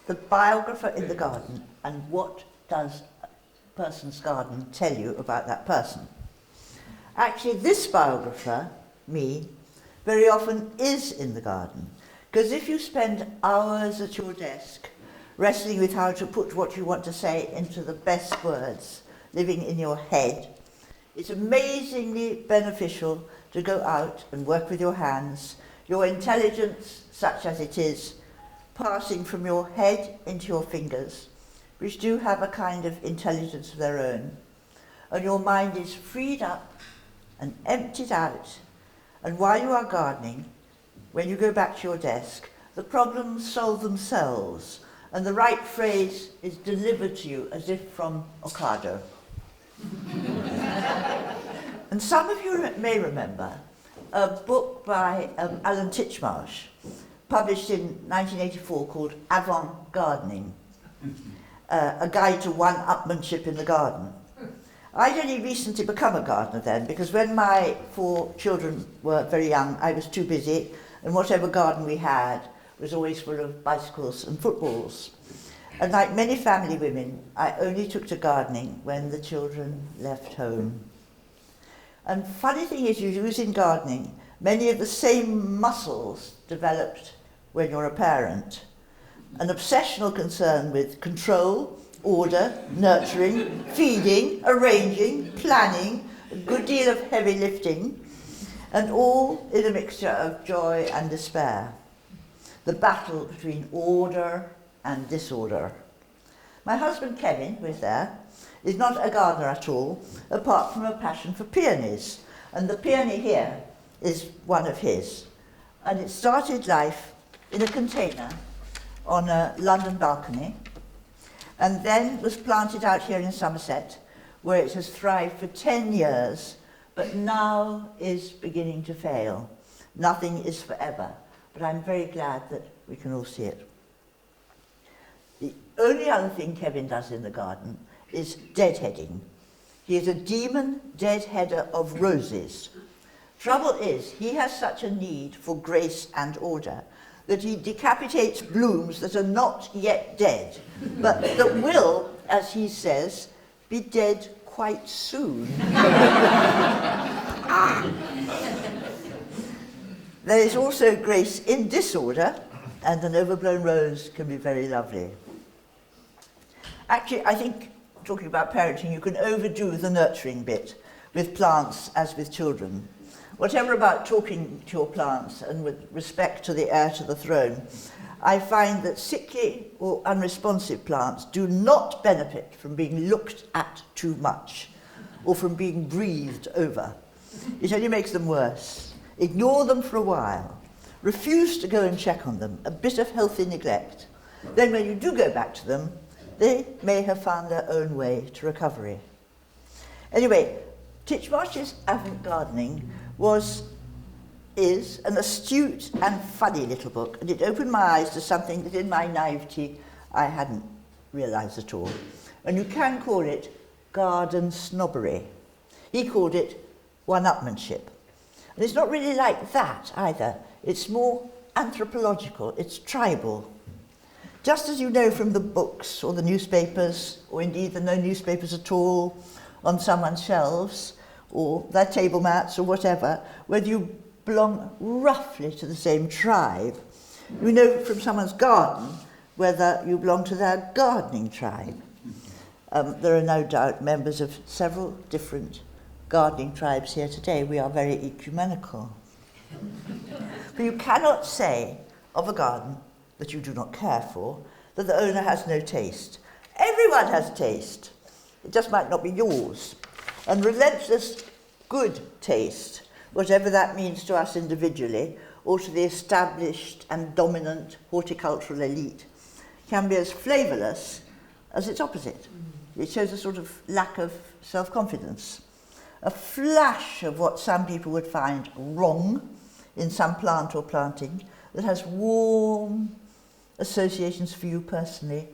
the biographer in the garden, and what does a person's garden tell you about that person? Actually, this biographer, me, very often is in the garden, because if you spend hours at your desk wrestling with how to put what you want to say into the best words, living in your head, it's amazingly beneficial to go out and work with your hands, your intelligence, such as it is, passing from your head into your fingers, which do have a kind of intelligence of their own, and your mind is freed up and emptied out, and while you are gardening, when you go back to your desk, the problems solve themselves, and the right phrase is delivered to you as if from Ocado. And some of you may remember a book by Alan Titchmarsh, published in 1984, called Avant Gardening, a guide to one-upmanship in the garden. I'd only recently become a gardener then, because when my 4 children were very young, I was too busy, and whatever garden we had was always full of bicycles and footballs. And like many family women, I only took to gardening when the children left home. And funny thing is, you use in gardening many of the same muscles developed when you're a parent. An obsessional concern with control, order, nurturing, feeding, arranging, planning, a good deal of heavy lifting, and all in a mixture of joy and despair. The battle between order and disorder. My husband Kevin, who is there, is not a gardener at all, apart from a passion for peonies. And the peony here is one of his. And it started life in a container on a London balcony, and then was planted out here in Somerset, where it has thrived for 10 years, but now is beginning to fail. Nothing is forever, but I'm very glad that we can all see it. The only other thing Kevin does in the garden is deadheading. He is a demon deadheader of roses. Trouble is, he has such a need for grace and order that he decapitates blooms that are not yet dead, but that will, as he says, be dead quite soon. There is also grace in disorder, and an overblown rose can be very lovely. Actually, I think, talking about parenting, you can overdo the nurturing bit with plants as with children. Whatever about talking to your plants and with respect to the heir to the throne, I find that sickly or unresponsive plants do not benefit from being looked at too much or from being breathed over. It only makes them worse. Ignore them for a while. Refuse to go and check on them, a bit of healthy neglect. Then when you do go back to them, they may have found their own way to recovery. Anyway, Titchmarsh's Avant Gardening is an astute and funny little book, and it opened my eyes to something that in my naivety I hadn't realised at all. And you can call it garden snobbery. He called it one-upmanship. And it's not really like that either. It's more anthropological, it's tribal. Just as you know from the books or the newspapers, or indeed the no newspapers at all, on someone's shelves, or their table mats or whatever, whether you belong roughly to the same tribe. You know from someone's garden whether you belong to their gardening tribe. There are no doubt members of several different gardening tribes here today. We are very ecumenical. But you cannot say of a garden that you do not care for, that the owner has no taste. Everyone has taste. It just might not be yours. And relentless good taste, whatever that means to us individually, or to the established and dominant horticultural elite, can be as flavourless as its opposite. It shows a sort of lack of self-confidence. A flash of what some people would find wrong in some plant or planting that has warm associations for you personally.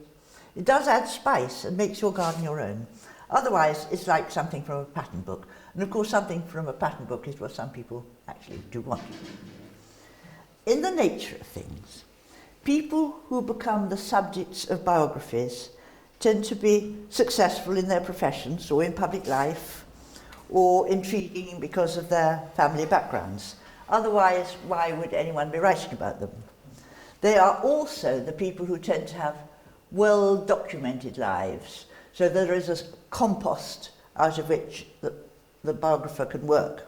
It does add spice and makes your garden your own. Otherwise, it's like something from a pattern book. And of course, something from a pattern book is what some people actually do want. In the nature of things, people who become the subjects of biographies tend to be successful in their professions or in public life, or intriguing because of their family backgrounds. Otherwise, why would anyone be writing about them? They are also the people who tend to have well-documented lives, so there is a compost out of which the biographer can work.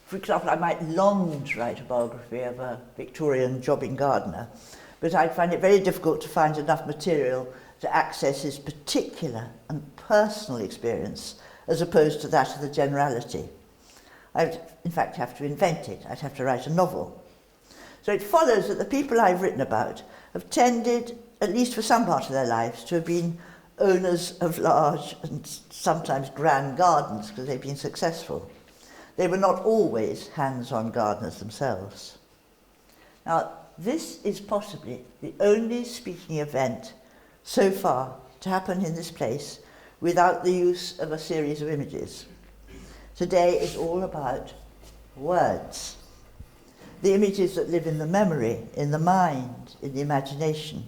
For example, I might long to write a biography of a Victorian jobbing gardener, but I find it very difficult to find enough material to access his particular and personal experience as opposed to that of the generality. I would, in fact, have to invent it. I'd have to write a novel. So it follows that the people I've written about have tended, at least for some part of their lives, to have been owners of large and sometimes grand gardens because they've been successful. They were not always hands-on gardeners themselves. Now, this is possibly the only speaking event so far to happen in this place without the use of a series of images. Today is all about words, the images that live in the memory, in the mind, in the imagination.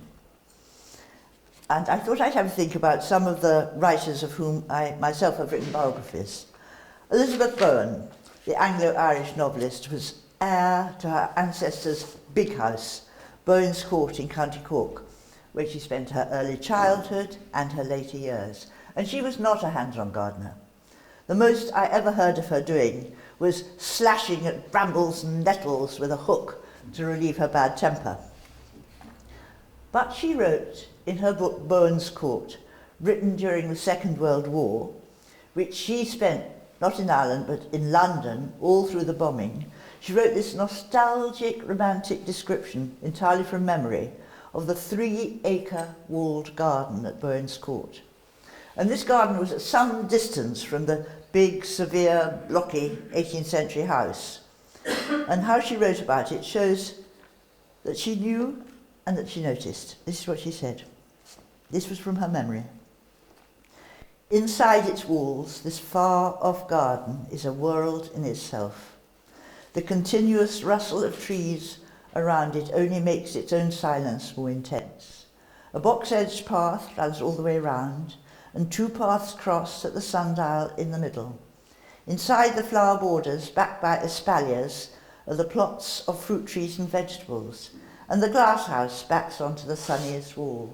And I thought I'd have a think about some of the writers of whom I myself have written biographies. Elizabeth Bowen, the Anglo-Irish novelist, was heir to her ancestors' big house, Bowen's Court in County Cork, where she spent her early childhood and her later years. And she was not a hands-on gardener. The most I ever heard of her doing was slashing at brambles and nettles with a hook to relieve her bad temper. But she wrote in her book Bowen's Court, written during the Second World War, which she spent not in Ireland but in London all through the bombing, she wrote this nostalgic, romantic description, entirely from memory, of the 3-acre walled garden at Bowen's Court. And this garden was at some distance from the big, severe, blocky 18th century house. And how she wrote about it shows that she knew and that she noticed. This is what she said. This was from her memory. Inside its walls, this far-off garden is a world in itself. The continuous rustle of trees around it only makes its own silence more intense. A box-edged path runs all the way round, and 2 paths cross at the sundial in the middle. Inside the flower borders, backed by espaliers, are the plots of fruit trees and vegetables, and the glasshouse backs onto the sunniest wall.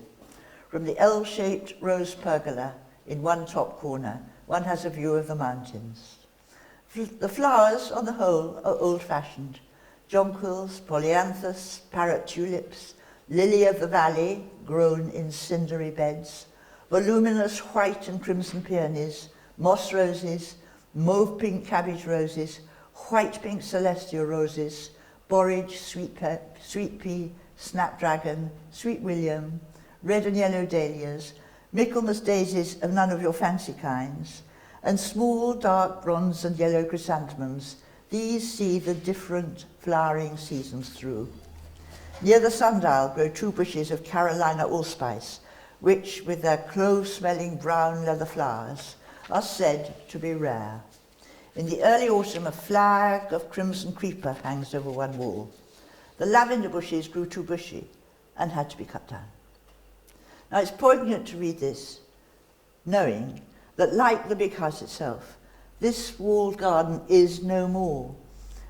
From the L-shaped rose pergola in one top corner, one has a view of the mountains. The flowers, on the whole, are old-fashioned. Jonquils, polyanthus, parrot tulips, lily of the valley, grown in cindery beds, voluminous white and crimson peonies, moss roses, mauve-pink cabbage roses, white-pink celestial roses, borage, sweet pea, snapdragon, sweet William, red and yellow dahlias, Michaelmas daisies of none of your fancy kinds, and small dark bronze and yellow chrysanthemums. These see the different flowering seasons through. Near the sundial grow 2 bushes of Carolina allspice, which, with their clove-smelling brown leather flowers, are said to be rare. In the early autumn, a flag of crimson creeper hangs over one wall. The lavender bushes grew too bushy and had to be cut down. Now, it's poignant to read this, knowing that, like the big house itself, this walled garden is no more.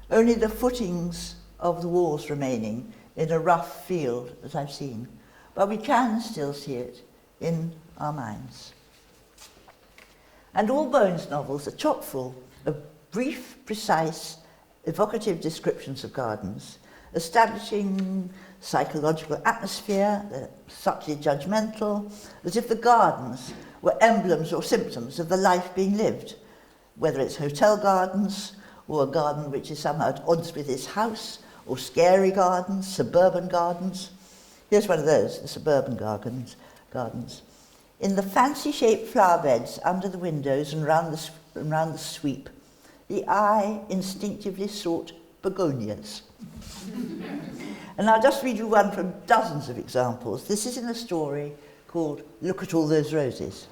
Only the footings of the walls remaining in a rough field that I've seen. But we can still see it in our minds. And all Bowen's novels are chock full of brief, precise, evocative descriptions of gardens, establishing psychological atmosphere, they're subtly judgmental, as if the gardens were emblems or symptoms of the life being lived, whether it's hotel gardens, or a garden which is somehow at odds with his house, or scary gardens, suburban gardens. Here's one of those, the suburban gardens. In the fancy-shaped flower beds under the windows and round the sweep, the eye instinctively sought begonias. And I'll just read you one from dozens of examples. This is in a story called Look at All Those Roses,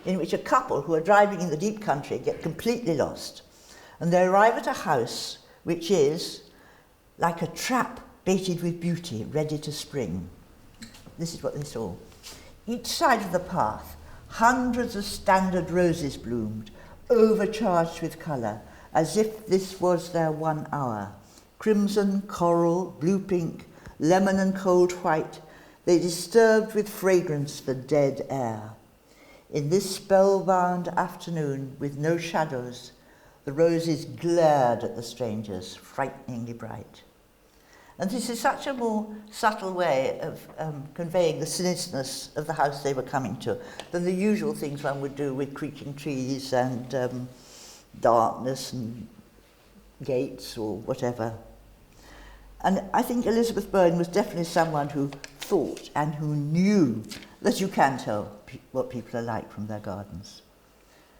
in which a couple who are driving in the deep country get completely lost, and they arrive at a house which is like a trap baited with beauty, ready to spring. This is what they saw. Each side of the path, hundreds of standard roses bloomed, overcharged with colour, as if this was their 1 hour. Crimson, coral, blue pink, lemon and cold white, they disturbed with fragrance the dead air. In this spellbound afternoon, with no shadows, the roses glared at the strangers, frighteningly bright. And this is such a more subtle way of conveying the sinisternness of the house they were coming to than the usual things one would do with creaking trees and darkness and gates or whatever. And I think Elizabeth Bowen was definitely someone who thought and who knew that you can tell what people are like from their gardens.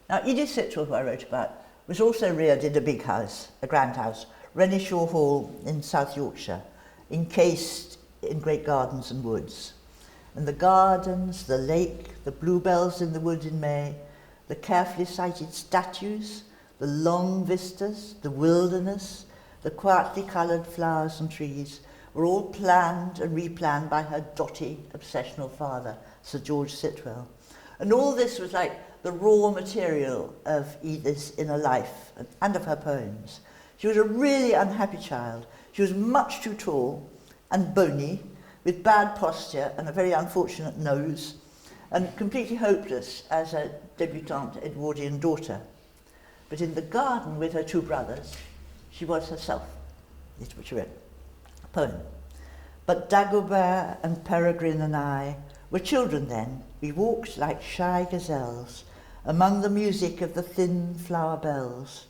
Now, Edith Sitwell, who I wrote about, was also reared in a big house, a grand house, Renishaw Hall in South Yorkshire, encased in great gardens and woods. And the gardens, the lake, the bluebells in the wood in May, the carefully sited statues, the long vistas, the wilderness, the quietly coloured flowers and trees were all planned and replanned by her dotty, obsessional father, Sir George Sitwell. And all this was like the raw material of Edith's inner life and of her poems. She was a really unhappy child. She was much too tall and bony, with bad posture and a very unfortunate nose, and completely hopeless as a debutante Edwardian daughter. But in the garden with her 2 brothers, she was herself. This is what she wrote, a poem. But Dagobert and Peregrine and I were children then. We walked like shy gazelles among the music of the thin flower bells,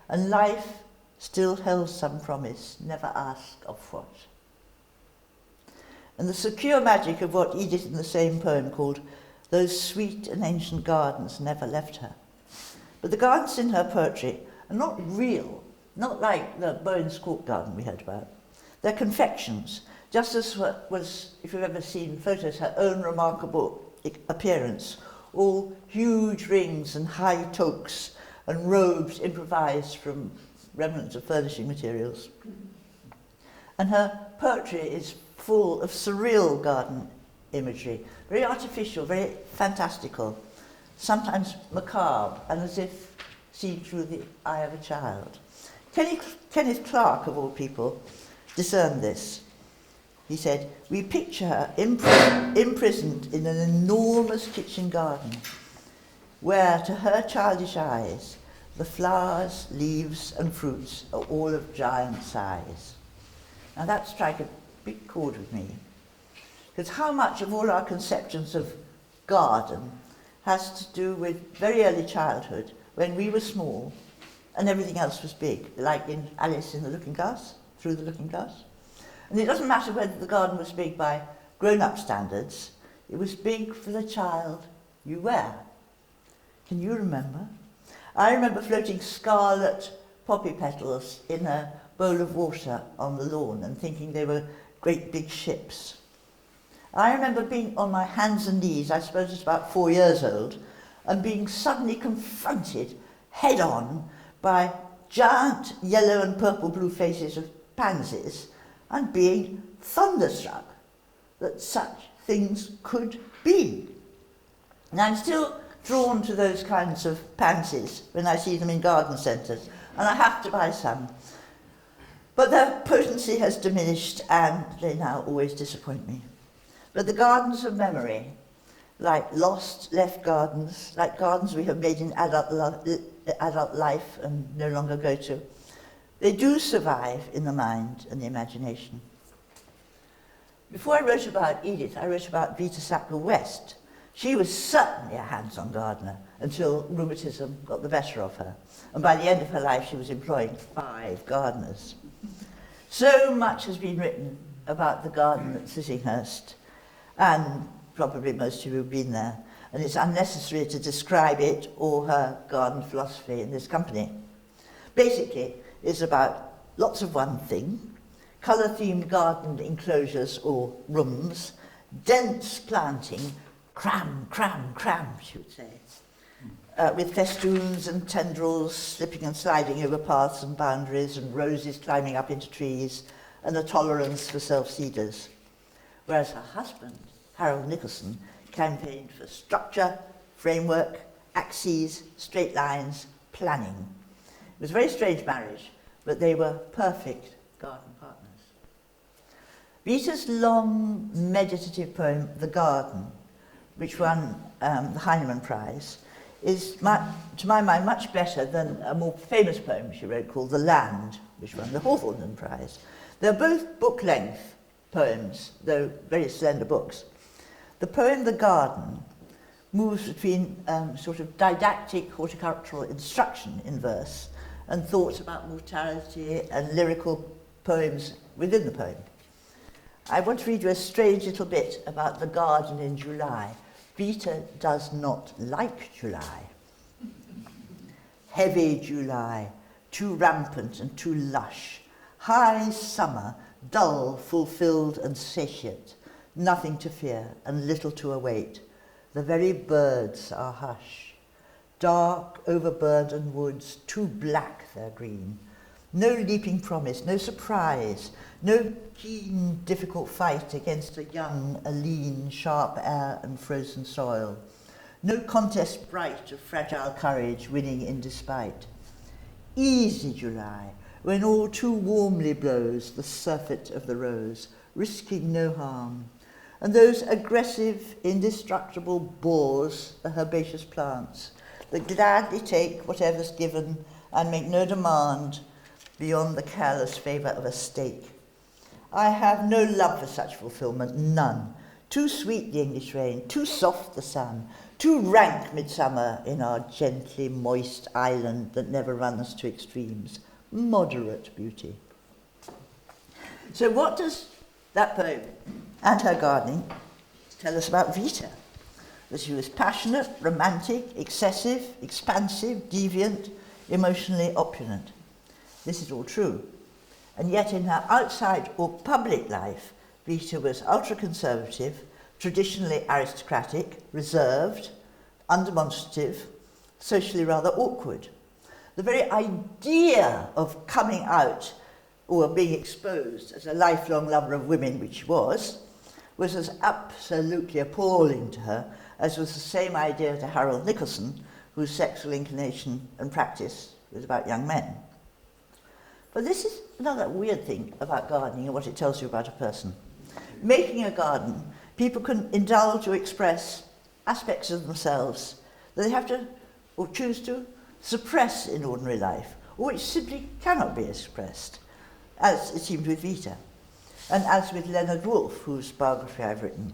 and life still held some promise, never asked of what. And the secure magic of what Edith in the same poem called those sweet and ancient gardens never left her. But the gardens in her poetry are not real, not like the Bowen's Court garden we heard about. They're confections, just as was, if you've ever seen photos, her own remarkable appearance, all huge rings and high toques and robes improvised from remnants of furnishing materials. And her poetry is full of surreal garden imagery, very artificial, very fantastical, sometimes macabre, and as if seen through the eye of a child. Kenneth Clarke, of all people, discerned this. He said, "We picture her imprisoned in an enormous kitchen garden, where, to her childish eyes, the flowers, leaves, and fruits are all of giant size." Now that struck a big chord with me, because how much of all our conceptions of garden has to do with very early childhood, when we were small and everything else was big, like in Alice in the Looking Glass, Through the Looking Glass. And it doesn't matter whether the garden was big by grown-up standards, it was big for the child you were. Can you remember? I remember floating scarlet poppy petals in a bowl of water on the lawn and thinking they were great big ships. I remember being on my hands and knees, I suppose I was about 4 years old, and being suddenly confronted head-on by giant yellow and purple-blue faces of pansies and being thunderstruck that such things could be. And I'm still drawn to those kinds of pansies when I see them in garden centres, and I have to buy some. But their potency has diminished, and they now always disappoint me. But the gardens of memory, like lost, left gardens, like gardens we have made in adult life and no longer go to, they do survive in the mind and the imagination. Before I wrote about Edith, I wrote about Vita Sackville-West. She was certainly a hands-on gardener until rheumatism got the better of her. And by the end of her life, she was employing 5 gardeners. So much has been written about the garden at Sissinghurst, and probably most of you have been there, and it's unnecessary to describe it or her garden philosophy in this company. Basically, it's about lots of one thing, colour-themed garden enclosures or rooms, dense planting, cram, she would say, with festoons and tendrils slipping and sliding over paths and boundaries, and roses climbing up into trees, and a tolerance for self-seeders, whereas her husband, Harold Nicholson, campaigned for structure, framework, axes, straight lines, planning. It was a very strange marriage, but they were perfect garden partners. Vita's long meditative poem, The Garden, which won the Heinemann Prize, is, to my mind, much better than a more famous poem she wrote called The Land, which won the Hawthorne Prize. They're both book-length poems, though very slender books. The poem The Garden moves between sort of didactic horticultural instruction in verse and thoughts about mortality and lyrical poems within the poem. I want to read you a strange little bit about the garden in July. Vita does not like July. Heavy July, too rampant and too lush. High summer, dull, fulfilled and satiate. Nothing to fear and little to await. The very birds are hush. Dark, overburdened woods, too black their green. No leaping promise, no surprise, no keen, difficult fight against a young, a lean, sharp air and frozen soil. No contest bright of fragile courage winning in despite. Easy July, when all too warmly blows the surfeit of the rose, risking no harm. And those aggressive, indestructible bores, the herbaceous plants, that gladly take whatever's given and make no demand beyond the careless favour of a stake. I have no love for such fulfilment, none. Too sweet the English rain, too soft the sun, too rank midsummer in our gently moist island that never runs to extremes. Moderate beauty. So what does that poem and her gardening tell us about Vita? That she was passionate, romantic, excessive, expansive, deviant, emotionally opulent. This is all true. And yet in her outside or public life, Vita was ultra-conservative, traditionally aristocratic, reserved, undemonstrative, socially rather awkward. The very idea of coming out or being exposed as a lifelong lover of women, which she was as absolutely appalling to her as was the same idea to Harold Nicholson, whose sexual inclination and practice was about young men. But this is another weird thing about gardening and what it tells you about a person. Making a garden, people can indulge or express aspects of themselves that they have to, or choose to, suppress in ordinary life, or which simply cannot be expressed, as it seemed with Vita, and as with Leonard Woolf, whose biography I've written.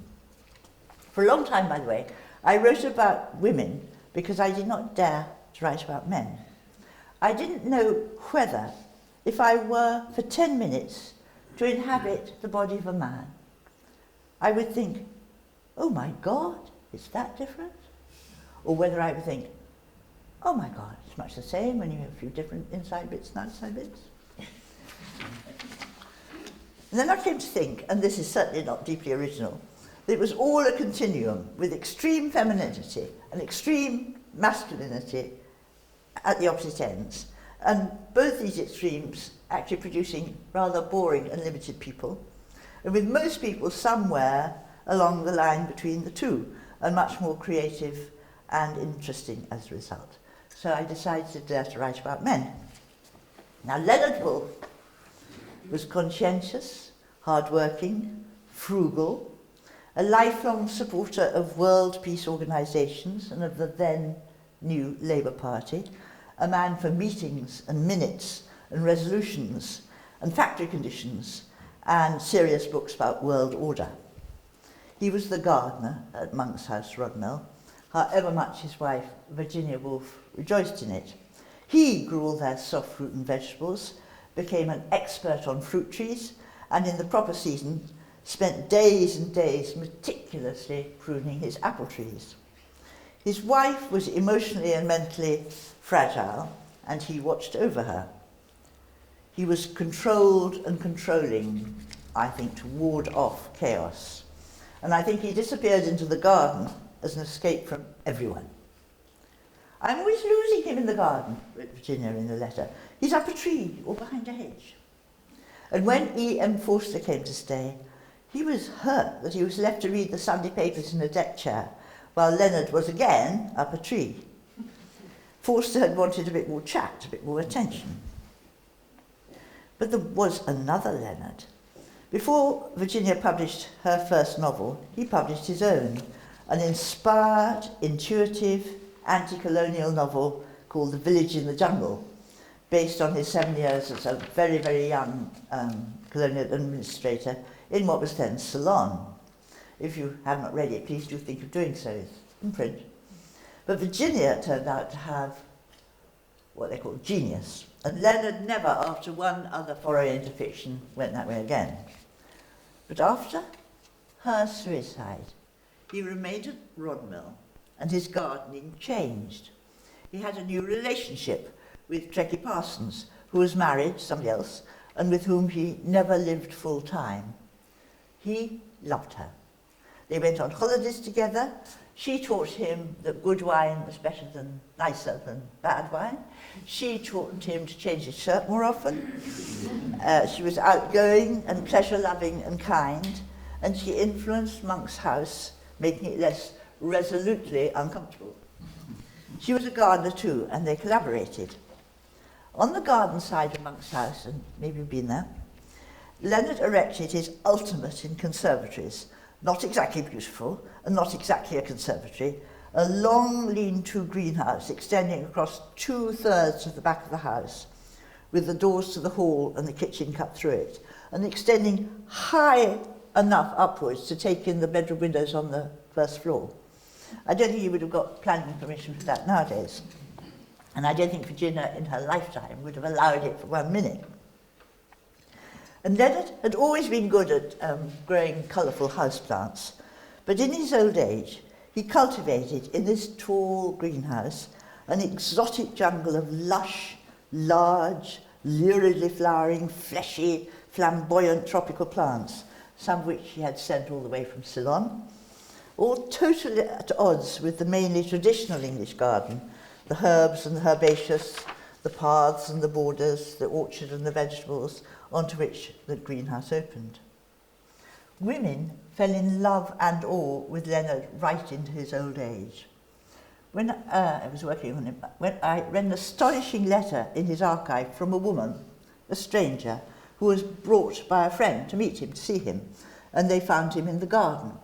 For a long time, by the way, I wrote about women because I did not dare to write about men. I didn't know whether, if I were for 10 minutes to inhabit the body of a man, I would think, oh my God, it's that different? Or whether I would think, oh my God, it's much the same when you have a few different inside bits and outside bits. And then I came to think, and this is certainly not deeply original, that it was all a continuum with extreme femininity and extreme masculinity at the opposite ends, and both these extremes actually producing rather boring and limited people, and with most people somewhere along the line between the two, and much more creative and interesting as a result. So I decided to dare to write about men. Now, Leonard Woolf was conscientious, hard-working, frugal, a lifelong supporter of world peace organisations and of the then new Labour Party, a man for meetings and minutes and resolutions and factory conditions and serious books about world order. He was the gardener at Monk's House, Rodmell, however much his wife, Virginia Woolf, rejoiced in it. He grew all their soft fruit and vegetables, became an expert on fruit trees, and in the proper season spent days and days meticulously pruning his apple trees. His wife was emotionally and mentally fragile, and he watched over her. He was controlled and controlling, I think, to ward off chaos. And I think he disappeared into the garden as an escape from everyone. I'm always losing him in the garden, wrote Virginia in a letter. He's up a tree or behind a hedge. And when E.M. Forster came to stay, he was hurt that he was left to read the Sunday papers in a deck chair, while Leonard was again up a tree. Forster had wanted a bit more chat, a bit more attention. But there was another Leonard. Before Virginia published her first novel, he published his own, an inspired, intuitive, anti-colonial novel called The Village in the Jungle, based on his 7 years as a very, very young colonial administrator in what was then Ceylon. If you have not read it, please do think of doing so. It's in print. But Virginia turned out to have what they call genius. And Leonard never, after one other foray into fiction, went that way again. But after her suicide, he remained at Rodmill, and his gardening changed. He had a new relationship with Trekkie Parsons, who was married, somebody else, and with whom he never lived full time. He loved her. They went on holidays together. She taught him that good wine was nicer than bad wine. She taught him to change his shirt more often. She was outgoing and pleasure-loving and kind, and she influenced Monk's house, making it less resolutely uncomfortable. She was a gardener too, and they collaborated. On the garden side of Monk's house, and maybe you've been there, Leonard erected his ultimate in conservatories, not exactly beautiful, and not exactly a conservatory, a long lean-to greenhouse extending across 2/3 of the back of the house, with the doors to the hall and the kitchen cut through it, and extending high enough upwards to take in the bedroom windows on the first floor. I don't think you would have got planning permission for that nowadays. And I don't think Virginia in her lifetime would have allowed it for 1 minute. And Leonard had always been good at growing colourful houseplants, but in his old age, he cultivated in this tall greenhouse an exotic jungle of lush, large, luridly flowering, fleshy, flamboyant tropical plants, some of which he had sent all the way from Ceylon, all totally at odds with the mainly traditional English garden, the herbs and the herbaceous, the paths and the borders, the orchard and the vegetables, onto which the greenhouse opened. Women fell in love and awe with Leonard right into his old age. When I was working on him, when I read an astonishing letter in his archive from a woman, a stranger, who was brought by a friend to meet him, to see him, and they found him in the garden.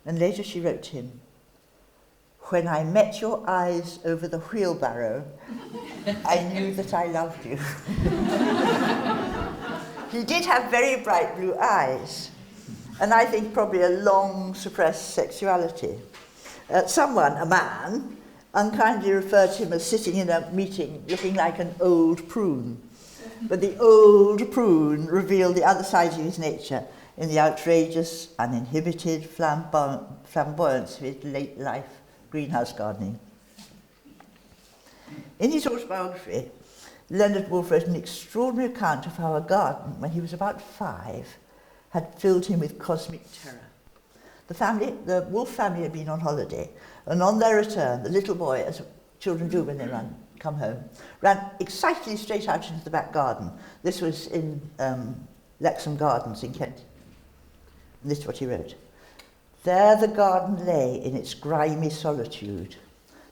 And later she wrote to him, "When I met your eyes over the wheelbarrow, I knew that I loved you." He did have very bright blue eyes, and I think probably a long suppressed sexuality. Someone, a man, unkindly referred to him as sitting in a meeting looking like an old prune. But the old prune revealed the other side of his nature in the outrageous, uninhibited flamboyance of his late life greenhouse gardening. In his autobiography, Leonard Woolf wrote an extraordinary account of how a garden, when he was about 5, had filled him with cosmic terror. The Woolf family had been on holiday, and on their return, the little boy, as children do when they come home, ran excitedly straight out into the back garden. This was in Lexham Gardens in Kent. And this is what he wrote. "There the garden lay in its grimy solitude.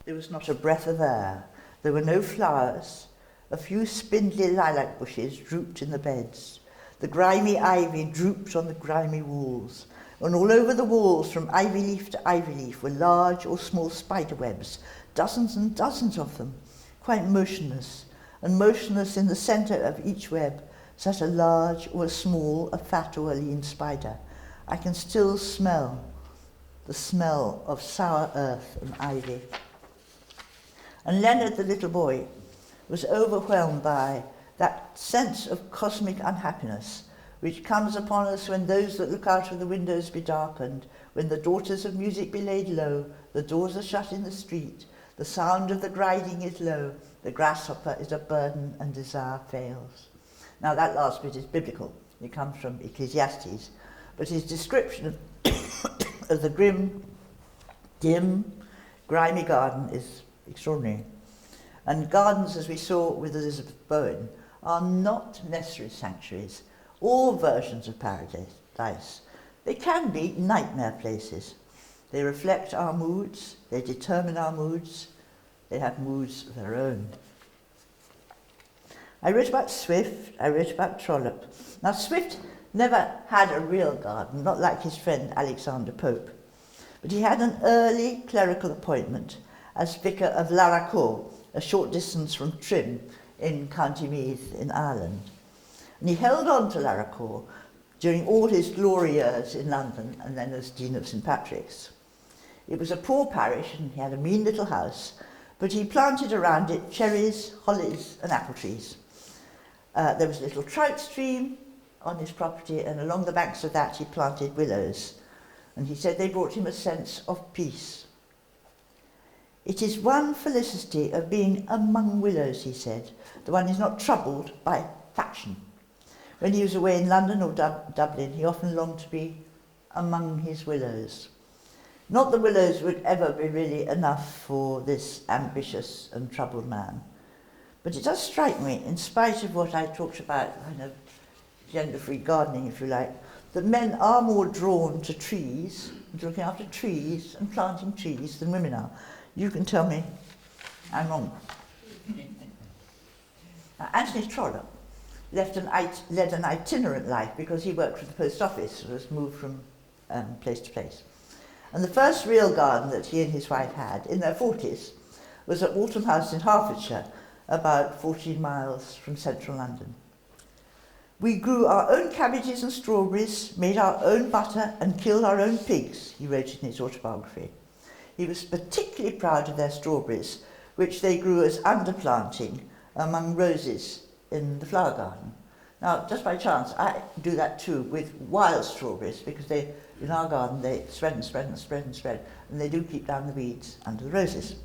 There was not a breath of air. There were no flowers. A few spindly lilac bushes drooped in the beds. The grimy ivy drooped on the grimy walls. And all over the walls, from ivy leaf to ivy leaf, were large or small spider webs, dozens and dozens of them, quite motionless. And motionless in the centre of each web sat a large or a small, a fat or a lean spider. I can still smell the smell of sour earth and ivy." And Leonard, the little boy, was overwhelmed by that sense of cosmic unhappiness which comes upon us when those that look out of the windows be darkened, when the daughters of music be laid low, the doors are shut in the street, the sound of the grinding is low, the grasshopper is a burden and desire fails. Now that last bit is biblical. It comes from Ecclesiastes. But his description of the grim, dim, grimy garden is extraordinary. And gardens, as we saw with Elizabeth Bowen, are not necessary sanctuaries. All versions of paradise. They can be nightmare places. They reflect our moods, they determine our moods, they have moods of their own. I wrote about Swift, I wrote about Trollope. Now Swift never had a real garden, not like his friend Alexander Pope, but he had an early clerical appointment as vicar of Laracor, a short distance from Trim in County Meath in Ireland. And he held on to Laracor during all his glory years in London and then as Dean of St. Patrick's. It was a poor parish and he had a mean little house, but he planted around it cherries, hollies and apple trees. There was a little trout stream on his property, and along the banks of that he planted willows. And he said they brought him a sense of peace. It is one felicity of being among willows, he said, the one is not troubled by faction. When he was away in London or Dublin, he often longed to be among his willows. Not that willows would ever be really enough for this ambitious and troubled man. But it does strike me, in spite of what I talked about, kind of gender-free gardening, if you like, that men are more drawn to trees, and looking after trees and planting trees than women are. You can tell me I'm wrong. Now, Anthony Trollope led an itinerant life because he worked for the post office, was moved from place to place. And the first real garden that he and his wife had in their 40s was at Waltham House in Hertfordshire, about 14 miles from central London. We grew our own cabbages and strawberries, made our own butter and killed our own pigs, he wrote in his autobiography. He was particularly proud of their strawberries, which they grew as underplanting among roses in the flower garden. Now, just by chance, I do that too with wild strawberries, because they, in our garden, they spread and spread and spread and spread, and they do keep down the weeds under the roses.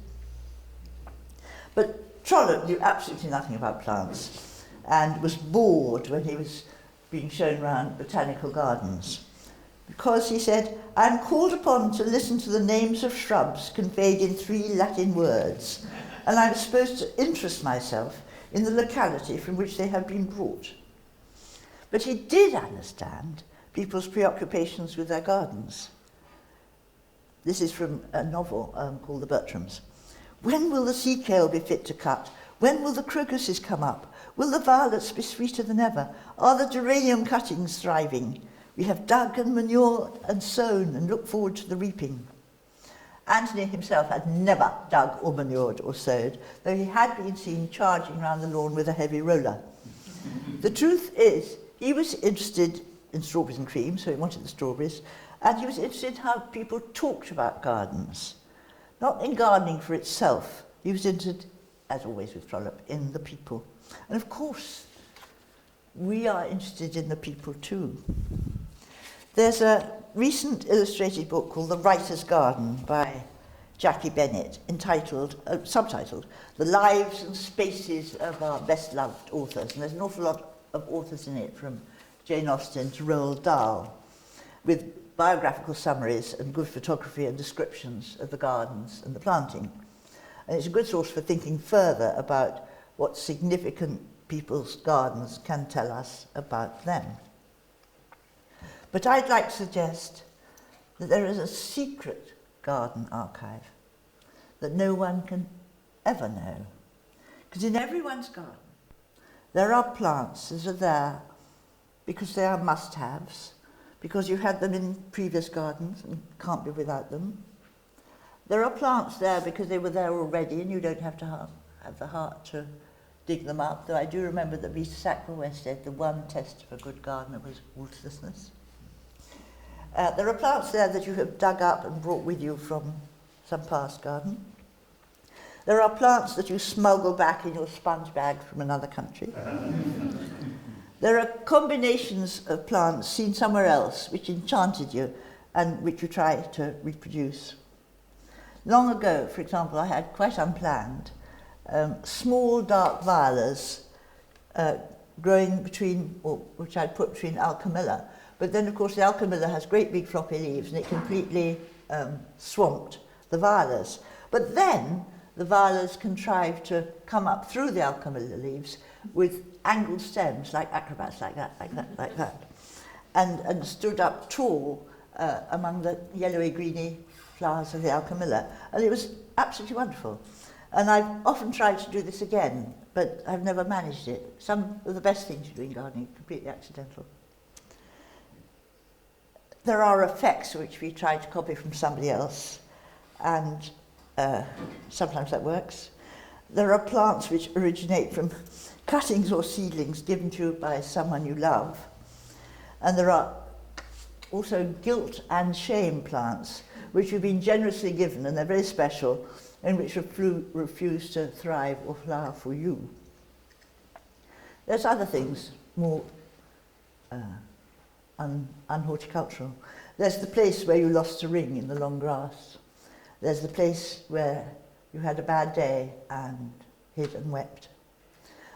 But Trollope knew absolutely nothing about plants and was bored when he was being shown around botanical gardens. Because, he said, I am called upon to listen to the names of shrubs conveyed in 3 Latin words, and I am supposed to interest myself in the locality from which they have been brought. But he did understand people's preoccupations with their gardens. This is from a novel called The Bertrams. When will the sea kale be fit to cut? When will the crocuses come up? Will the violets be sweeter than ever? Are the geranium cuttings thriving? We have dug and manured and sown and look forward to the reaping. Anthony himself had never dug or manured or sowed, though he had been seen charging round the lawn with a heavy roller. The truth is, he was interested in strawberries and cream, so he wanted the strawberries, and he was interested in how people talked about gardens. Not in gardening for itself. He was interested, as always with Trollope, in the people. And of course, we are interested in the people too. There's a recent illustrated book called The Writer's Garden by Jackie Bennett, subtitled, The Lives and Spaces of Our Best Loved Authors. And there's an awful lot of authors in it, from Jane Austen to Roald Dahl, with biographical summaries and good photography and descriptions of the gardens and the planting. And it's a good source for thinking further about what significant people's gardens can tell us about them. But I'd like to suggest that there is a secret garden archive that no one can ever know. Because in everyone's garden, there are plants that are there because they are must-haves, because you had them in previous gardens and can't be without them. There are plants there because they were there already and you don't have to have the heart to dig them up, though I do remember that Vita Sackville-West said the one test of a good gardener was rootlessness. There are plants there that you have dug up and brought with you from some past garden. There are plants that you smuggle back in your sponge bag from another country. There are combinations of plants seen somewhere else which enchanted you and which you try to reproduce. Long ago, for example, I had quite unplanned small dark violas growing between, or which I'd put between alchemilla. But then, of course, the alchemilla has great big floppy leaves and it completely swamped the violas. But then the violas contrived to come up through the alchemilla leaves with angled stems, like acrobats, like that, like that, like that, and stood up tall among the yellowy, greeny flowers of the alchemilla. And it was absolutely wonderful. And I've often tried to do this again, but I've never managed it. Some of the best things you do in gardening are completely accidental. There are effects which we try to copy from somebody else, and sometimes that works. There are plants which originate from cuttings or seedlings given to you by someone you love. And there are also guilt and shame plants which you've been generously given, and they're very special, and which refuse to thrive or flower for you. There's other things more unhorticultural. There's the place where you lost a ring in the long grass. There's the place where you had a bad day and hid and wept.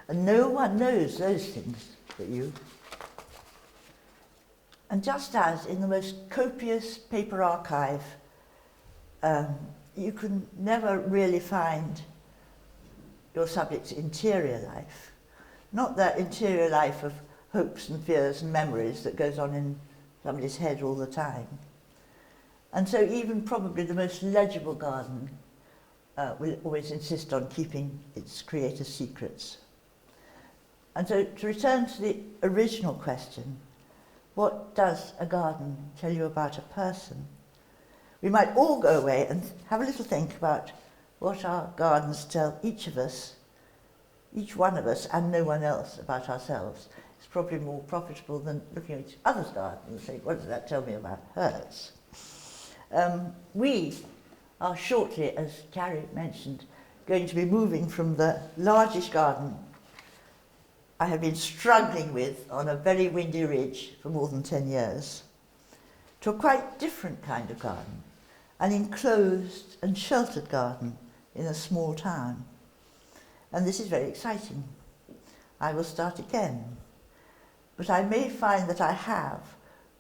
And no one knows those things but you. And just as in the most copious paper archive, you can never really find your subject's interior life, not that interior life of hopes and fears and memories that goes on in somebody's head all the time. And so even probably the most legible garden will always insist on keeping its creator's secrets. And so to return to the original question, what does a garden tell you about a person? We might all go away and have a little think about what our gardens tell each of us, each one of us, and no one else about ourselves. It's probably more profitable than looking at each other's garden and saying, what does that tell me about hers? We are shortly, as Carrie mentioned, going to be moving from the largest garden I have been struggling with on a very windy ridge for more than 10 years, to a quite different kind of garden, an enclosed and sheltered garden in a small town. And this is very exciting. I will start again. But I may find that I have,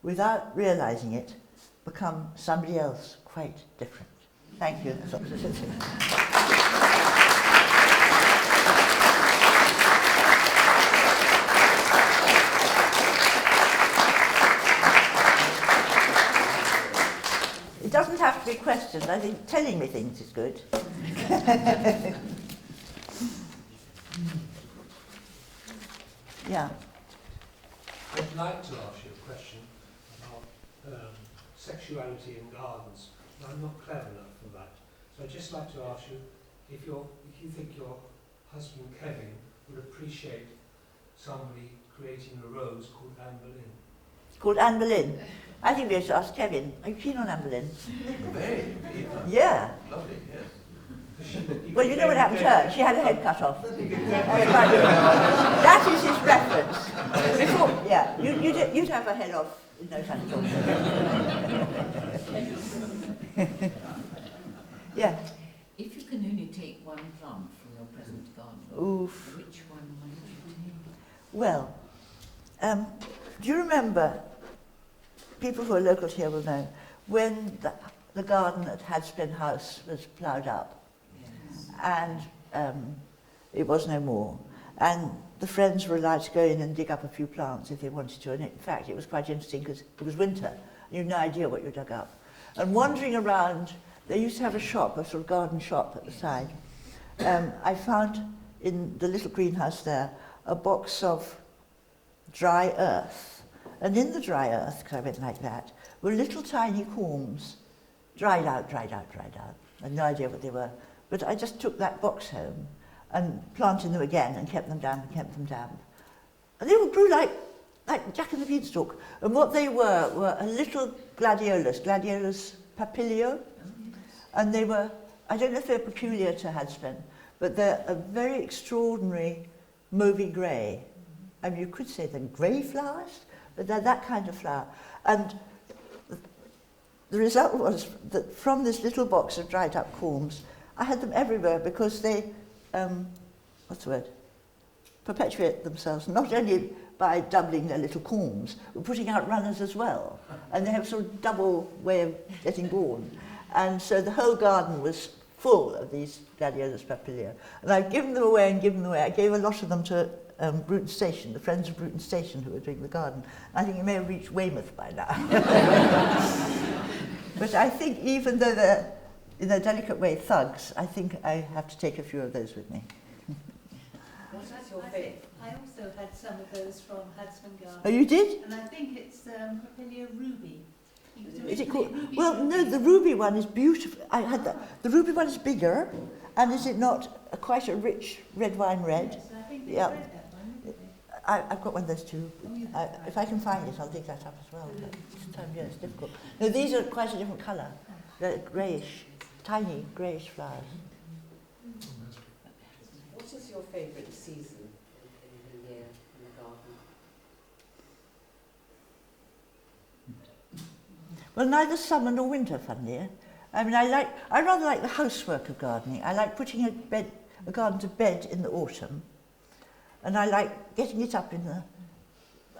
without realizing it, become somebody else quite different. Thank you. It doesn't have to be questioned. I think telling me things is good. Yeah. I'd like to ask you a question about sexuality in gardens. I'm not clever enough for that. So I'd just like to ask you if you think your husband Kevin would appreciate somebody creating a rose called Anne Boleyn. Called Anne Boleyn. I think we should ask Kevin. Are you keen on Anne Boleyn? Very. Yeah. Lovely, yes. Well, you know what happened to her? She had her head cut off. That is his reference. Before, yeah, you'd have her head off in no time at all. Yeah. If you can only take one plant from your present garden, Oof. which one might you take? Well, do you remember, people who are local here will know, when the garden at Hadspin House was ploughed up, and it was no more. And the friends were allowed to go in and dig up a few plants if they wanted to. And in fact, it was quite interesting because it was winter. You had no idea what you dug up. And wandering around, they used to have a shop, a sort of garden shop at the side. I found in the little greenhouse there a box of dry earth. And in the dry earth, because I went like that, were little tiny corms, dried out. I had no idea what they were. But I just took that box home and planted them again and kept them damp. And they all grew like Jack and the Beanstalk. And what they were a little gladiolus papilio. And they were, I don't know if they're peculiar to Hadspin, but they're a very extraordinary mauvey grey. I mean, you could say they're grey flowers, but they're that kind of flower. And the result was that from this little box of dried up corms, I had them everywhere because they, perpetuate themselves, not only by doubling their little corms, but putting out runners as well. And they have a sort of double way of getting born. And so the whole garden was full of these gladiolus papilio. And I've given them away and given them away. I gave a lot of them to Bruton Station, the friends of Bruton Station who were doing the garden. I think it may have reached Weymouth by now. But I think even though they're, in a delicate way, thugs, I think I have to take a few of those with me. What's your favourite? I also had some of those from Hudson Garden. Oh, you did? And I think it's Papilio Ruby. Is it called? Well, no, the ruby one is beautiful. I had that. The ruby one is bigger, and is it not quite a rich red wine red? Yes, I think Yeah. read that one, didn't they? I've got one of those too. If I can find it, I'll dig that up as well. But this time, yeah, it's difficult. No, these are quite a different colour. They're greyish, tiny greyish flowers. What is your favourite season in the year in the garden? Well, neither summer nor winter, funnily. I mean, I rather like the housework of gardening. I like putting a garden to bed in the autumn, and I like getting it up in the,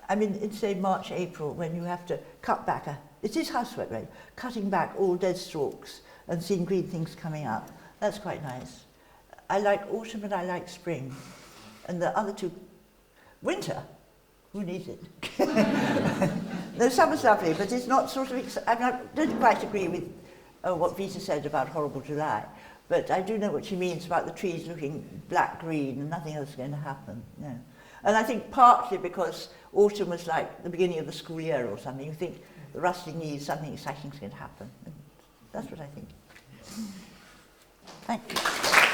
in say March, April, when you have to cut back it is housework, right? Cutting back all dead stalks and seeing green things coming up. That's quite nice. I like autumn and I like spring, and the other two, winter. Who needs it? No, summer's lovely, but it's not sort of... I don't quite agree with what Vita said about Horrible July, but I do know what she means about the trees looking black-green and nothing else is going to happen. No. And I think partly because autumn was like the beginning of the school year or something, you think the rustling leaves, something exciting is going to happen. And that's what I think. Thank you.